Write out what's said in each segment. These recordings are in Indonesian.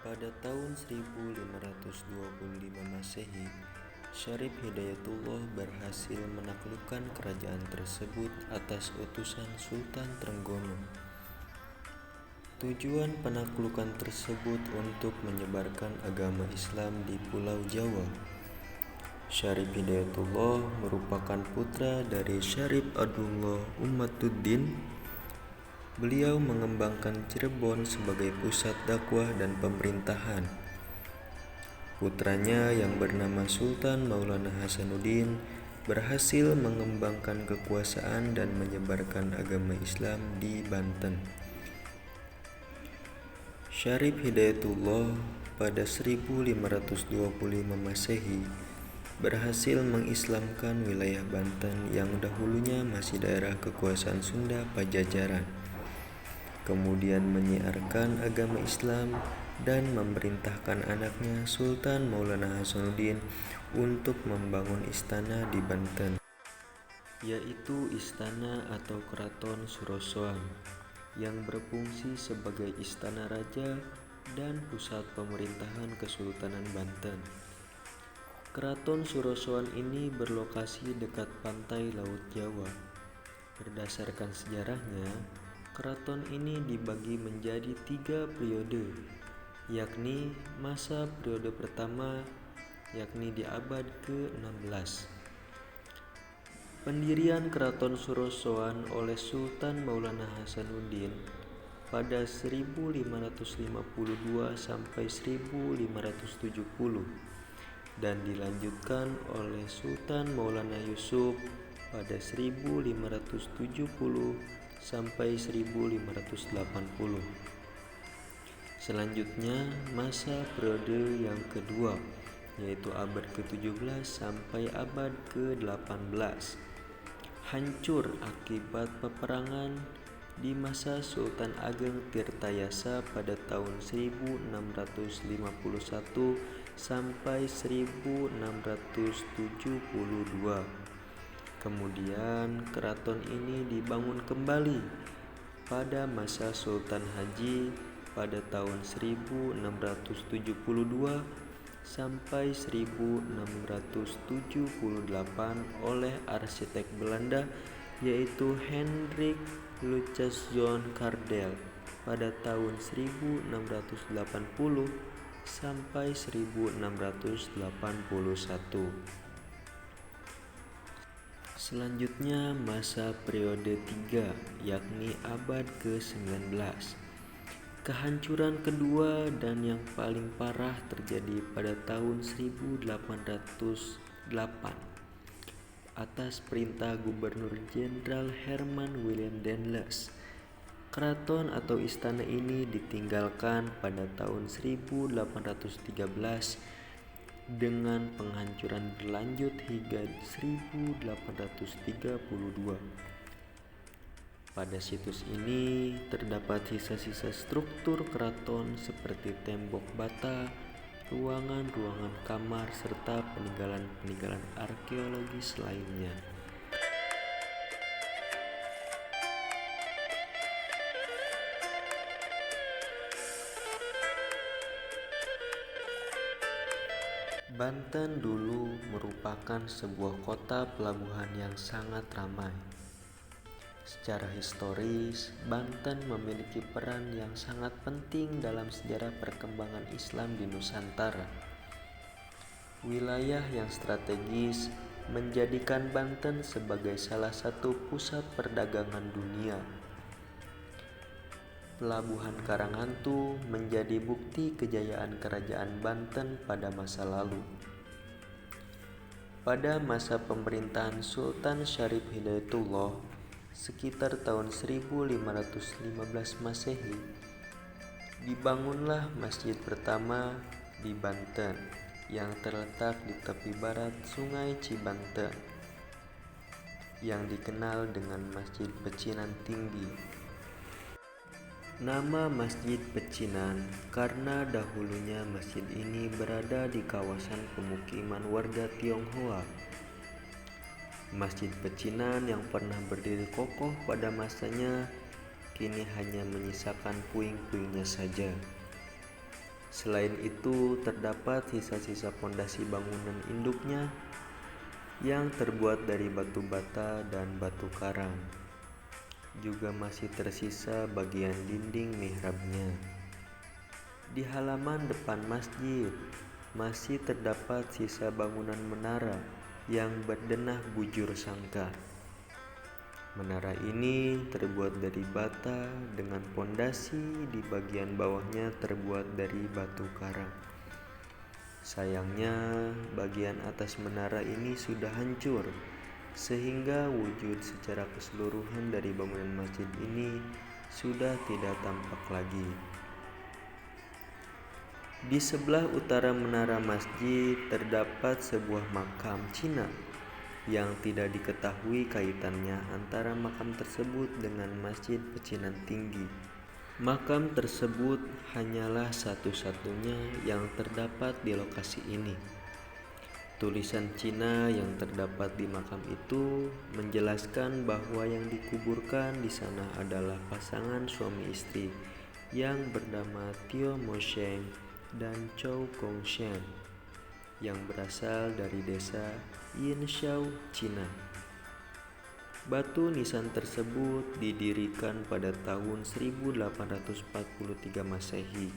Pada tahun 1525 Masehi, Syarif Hidayatullah berhasil menaklukkan kerajaan tersebut atas utusan Sultan Trenggono. Tujuan penaklukan tersebut untuk menyebarkan agama Islam di Pulau Jawa. Syarif Hidayatullah merupakan putra dari Syarif Abdullah Ummatuddin. Beliau mengembangkan Cirebon sebagai pusat dakwah dan pemerintahan. Putranya yang bernama Sultan Maulana Hasanuddin berhasil mengembangkan kekuasaan dan menyebarkan agama Islam di Banten. Syarif Hidayatullah pada 1525 Masehi berhasil mengislamkan wilayah Banten yang dahulunya masih daerah kekuasaan Sunda Pajajaran. Kemudian menyiarkan agama Islam dan memerintahkan anaknya Sultan Maulana Hasanuddin untuk membangun istana di Banten, yaitu istana atau Keraton Surosoan, yang berfungsi sebagai istana raja dan pusat pemerintahan Kesultanan Banten. Keraton Surosoan ini berlokasi dekat pantai Laut Jawa. Berdasarkan sejarahnya, keraton ini dibagi menjadi 3 periode, yakni masa periode pertama yakni di abad ke-16. Pendirian Keraton Surosoan oleh Sultan Maulana Hasanuddin pada 1552 sampai 1570 dan dilanjutkan oleh Sultan Maulana Yusuf pada 1570 sampai 1580. Selanjutnya masa periode yang kedua, yaitu abad ke-17 sampai abad ke-18, hancur akibat peperangan di masa Sultan Ageng Tirtayasa pada tahun 1651 sampai 1672. Kemudian keraton ini dibangun kembali pada masa Sultan Haji pada tahun 1672 sampai 1678 oleh arsitek Belanda yaitu Hendrik Lucaszoon Cardel pada tahun 1680 sampai 1681. Selanjutnya masa periode 3 yakni abad ke-19. Kehancuran kedua dan yang paling parah terjadi pada tahun 1808 atas perintah Gubernur Jenderal Herman Willem Dendels. Keraton atau istana ini ditinggalkan pada tahun 1813 dengan penghancuran berlanjut hingga 1832. Pada situs ini terdapat sisa-sisa struktur keraton seperti tembok bata, ruangan-ruangan kamar serta peninggalan-peninggalan arkeologis lainnya. Banten dulu merupakan sebuah kota pelabuhan yang sangat ramai. Secara historis, Banten memiliki peran yang sangat penting dalam sejarah perkembangan Islam di Nusantara. Wilayah yang strategis menjadikan Banten sebagai salah satu pusat perdagangan dunia. Pelabuhan Karanghantu menjadi bukti kejayaan Kerajaan Banten pada masa lalu. Pada masa pemerintahan Sultan Syarif Hidayatullah sekitar tahun 1515 Masehi, dibangunlah masjid pertama di Banten yang terletak di tepi barat Sungai Cibanten, yang dikenal dengan Masjid Pecinan Tinggi. Nama Masjid Pecinan karena dahulunya masjid ini berada di kawasan pemukiman warga Tionghoa. Masjid Pecinan yang pernah berdiri kokoh pada masanya kini hanya menyisakan puing-puingnya saja. Selain itu, terdapat sisa-sisa pondasi bangunan induknya yang terbuat dari batu bata dan batu karang. Juga masih tersisa bagian dinding mihrabnya. Di halaman depan masjid masih terdapat sisa bangunan menara yang berdenah bujur sangkar. Menara ini terbuat dari bata dengan pondasi di bagian bawahnya terbuat dari batu karang. Sayangnya, bagian atas menara ini sudah hancur, sehingga wujud secara keseluruhan dari bangunan masjid ini sudah tidak tampak lagi. Di sebelah utara menara masjid terdapat sebuah makam Cina yang tidak diketahui kaitannya antara makam tersebut dengan masjid pecinan tinggi. Makam tersebut hanyalah satu-satunya yang terdapat di lokasi ini. Tulisan Cina yang terdapat di makam itu menjelaskan bahwa yang dikuburkan di sana adalah pasangan suami istri yang bernama Tio Mo Sheng dan Chow Kong Shen yang berasal dari desa Yinshao, Cina. Batu nisan tersebut didirikan pada tahun 1843 Masehi.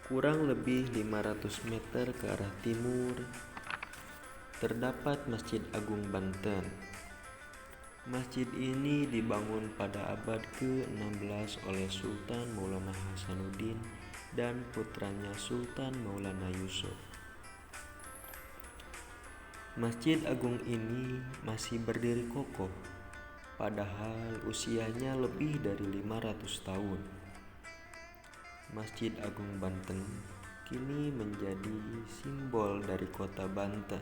Kurang lebih 500 meter ke arah timur terdapat Masjid Agung Banten. Masjid ini dibangun pada abad ke-16 oleh Sultan Maulana Hasanuddin dan putranya Sultan Maulana Yusuf. Masjid Agung ini masih berdiri kokoh, padahal usianya lebih dari 500 tahun. Masjid Agung Banten kini menjadi simbol dari kota Banten.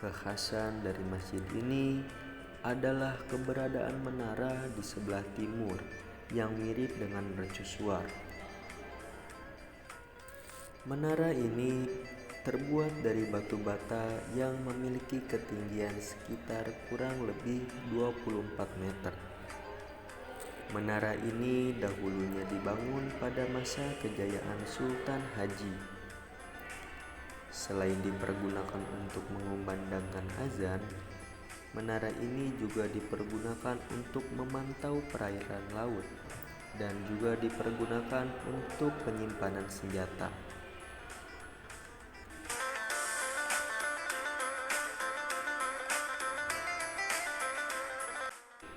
Kekhasan dari masjid ini adalah keberadaan menara di sebelah timur yang mirip dengan mercusuar. Menara ini terbuat dari batu bata yang memiliki ketinggian sekitar kurang lebih 24 meter. Menara ini dahulunya dibangun pada masa kejayaan Sultan Haji. Selain dipergunakan untuk mengumandangkan azan, menara ini juga dipergunakan untuk memantau perairan laut dan juga dipergunakan untuk penyimpanan senjata.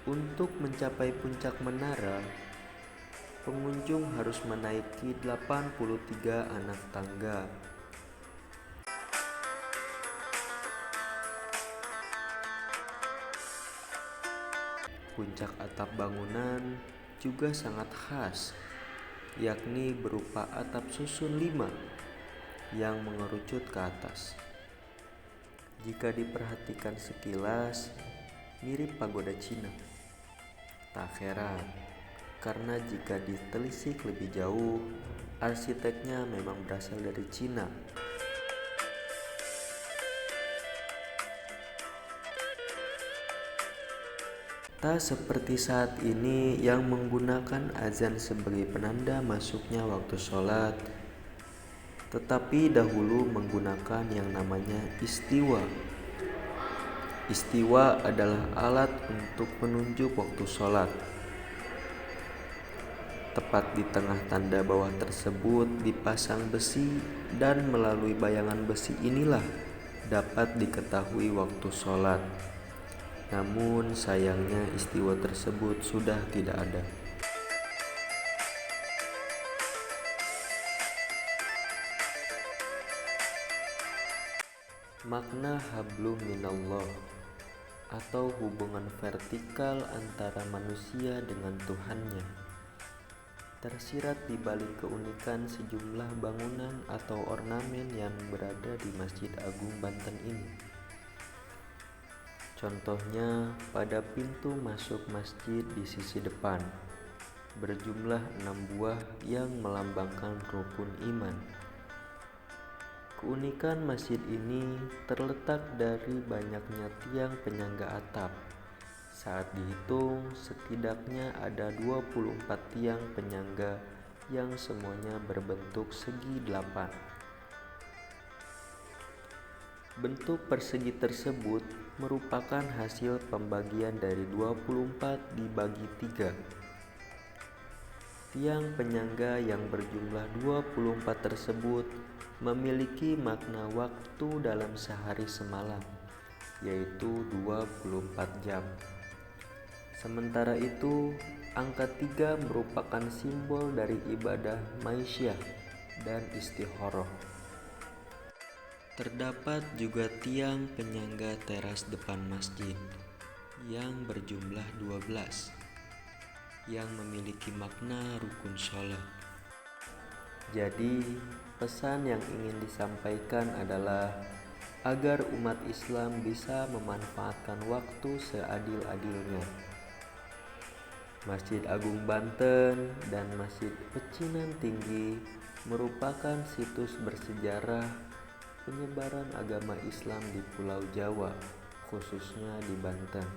Untuk mencapai puncak menara, pengunjung harus menaiki 83 anak tangga. Puncak atap bangunan juga sangat khas, yakni berupa atap susun 5 yang mengerucut ke atas. Jika diperhatikan sekilas, mirip pagoda Cina. Tak heran, karena jika ditelisik lebih jauh, arsiteknya memang berasal dari Cina. Tak seperti saat ini yang menggunakan azan sebagai penanda masuknya waktu sholat, tetapi dahulu menggunakan yang namanya istiwa. Istiwa adalah alat untuk menunjuk waktu sholat. Tepat di tengah tanda bawah tersebut dipasang besi, dan melalui bayangan besi inilah dapat diketahui waktu sholat. Namun sayangnya istiwa tersebut sudah tidak ada. Makna hablum minallah atau hubungan vertikal antara manusia dengan Tuhannya tersirat di balik keunikan sejumlah bangunan atau ornamen yang berada di Masjid Agung Banten ini. Contohnya pada pintu masuk masjid di sisi depan, berjumlah 6 buah yang melambangkan rukun iman. Keunikan masjid ini terletak dari banyaknya tiang penyangga atap, Saat dihitung, setidaknya ada 24 tiang penyangga yang semuanya berbentuk segi 8. Bentuk persegi tersebut merupakan hasil pembagian dari 24 dibagi 3. Tiang penyangga yang berjumlah 24 tersebut memiliki makna waktu dalam sehari semalam, yaitu 24 jam. Sementara itu, angka 3 merupakan simbol dari ibadah maisyah dan istikharah. Terdapat juga tiang penyangga teras depan masjid yang berjumlah 12 yang memiliki makna rukun sholat. Jadi, pesan yang ingin disampaikan adalah agar umat Islam bisa memanfaatkan waktu seadil-adilnya. Masjid Agung Banten dan Masjid Pecinan Tinggi merupakan situs bersejarah penyebaran agama Islam di Pulau Jawa, khususnya di Banten.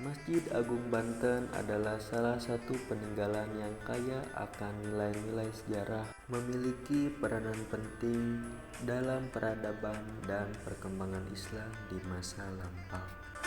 Masjid Agung Banten adalah salah satu peninggalan yang kaya akan nilai-nilai sejarah, memiliki peranan penting dalam peradaban dan perkembangan Islam di masa lampau.